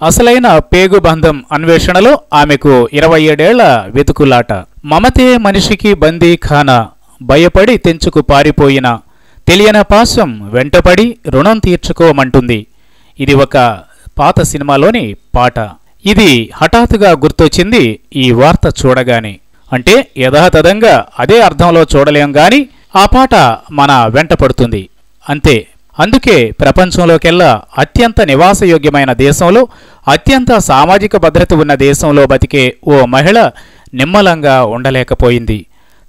అసలైన పేగుబంధం అన్వేషణలో ఆమెకు 27 ఏళ్ల వెతుకులాట. మమతే మనిషికి బందీఖానా, భయపడి తెంచుకు పారిపోయిన తెలియని పాశం వెంటపడి రుణం తీర్చుకోమంటుంది. ఇది ఒక పాత సినిమాలోని పాట. ఇది హఠాత్తుగా గుర్తొచ్చింది ఈ వార్త చూడగానే. అంటే యథాతథంగా అదే అర్థంలో చూడలేం గాని ఆ పాట మన వెంట పడుతుంది అంతే. అందుకే ప్రపంచంలోకెల్లా అత్యంత నివాసయోగ్యమైన దేశంలో, అత్యంత సామాజిక భద్రత ఉన్న దేశంలో బతికే ఓ మహిళ నిమ్మలంగా ఉండలేకపోయింది.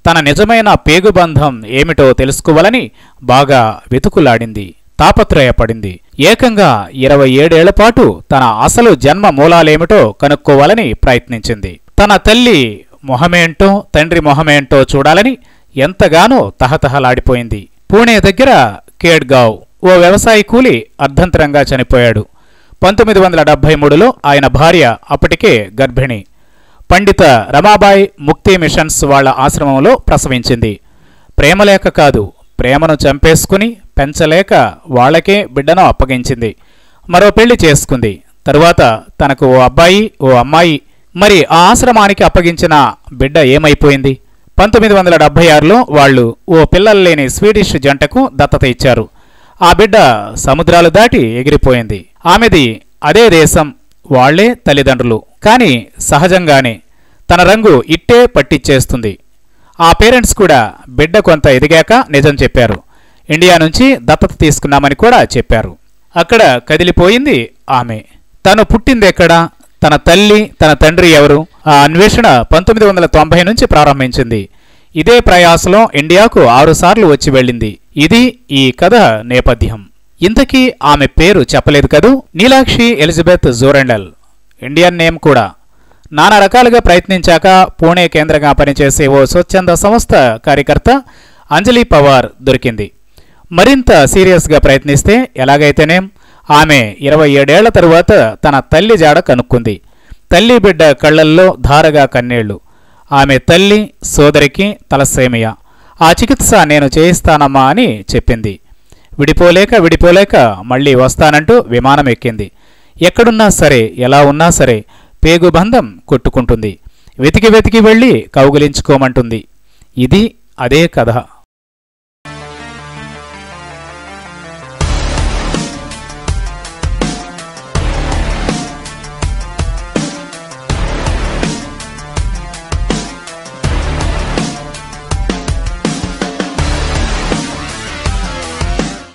తన నిజమైన పేగుబంధం ఏమిటో తెలుసుకోవాలని బాగా వెతుకులాడింది, తాపత్రయపడింది. ఏకంగా 27 ఏళ్ల పాటు తన అసలు జన్మ మూలాలేమిటో కనుక్కోవాలని ప్రయత్నించింది. తన తల్లి మొహమేంటో తండ్రి మొహమేంటో చూడాలని ఎంతగానో తహతహలాడిపోయింది. పూణే దగ్గర కేడ్గావ్ ఓ వ్యవసాయ కూలి అర్ధంతరంగా చనిపోయాడు. 1973లో ఆయన భార్య అప్పటికే గర్భిణి. పండిత రమాబాయి ముక్తి మిషన్స్ వాళ్ల ఆశ్రమంలో ప్రసవించింది. ప్రేమలేక కాదు, ప్రేమను చంపేసుకుని పెంచలేక వాళ్లకే బిడ్డను అప్పగించింది. మరో పెళ్లి చేసుకుంది. తరువాత తనకు ఓ అబ్బాయి ఓ అమ్మాయి. మరి ఆ ఆశ్రమానికి అప్పగించిన బిడ్డ ఏమైపోయింది? 1976లో వాళ్లు ఓ పిల్లలు లేని స్వీడిష్ జంటకు దత్తత ఇచ్చారు. ఆ బిడ్డ సముద్రాలు దాటి ఎగిరిపోయింది. ఆమెది అదే దేశం, వాళ్లే తల్లిదండ్రులు. కానీ సహజంగానే తన రంగు ఇట్టే పట్టిచ్చేస్తుంది. ఆ పేరెంట్స్ కూడా బిడ్డ కొంత ఎదిగాక నిజం చెప్పారు. ఇండియా నుంచి దత్తత తీసుకున్నామని కూడా చెప్పారు. అక్కడ కదిలిపోయింది ఆమె. తను పుట్టిందెక్కడా, తన తల్లి తన తండ్రి ఎవరు? ఆ అన్వేషణ 1990 నుంచి ప్రారంభించింది. ఇదే ప్రయాసలో ఇండియాకు 6 సార్లు వచ్చి వెళ్ళింది. ఇది ఈ కథ నేపథ్యం. ఇంతకీ ఆమె పేరు చెప్పలేదు కదూ, నీలాక్షి ఎలిజబెత్ జోరెండల్. ఇండియన్ నేమ్ కూడా. నానా రకాలుగా ప్రయత్నించాక పూణే కేంద్రంగా పనిచేసే ఓ స్వచ్ఛంద సంస్థ కార్యకర్త అంజలి పవార్ దొరికింది. మరింత సీరియస్గా ప్రయత్నిస్తే ఎలాగైతేనేం ఆమె 27 ఏళ్ల తరువాత తన తల్లి జాడ కనుక్కుంది. తల్లి బిడ్డ కళ్లల్లో ధారగా కన్నీళ్లు. ఆమె తల్లి సోదరికి తలసేమియా. ఆ చికిత్స నేను చేయిస్తానమ్మా అని చెప్పింది. విడిపోలేక మళ్లీ వస్తానంటూ విమానం ఎక్కింది. ఎక్కడున్నా సరే, ఎలా ఉన్నా సరే పేగుబంధం కొట్టుకుంటుంది. వెతికి వెతికి వెళ్ళి కౌగిలించుకోమంటుంది. ఇది అదే కథ.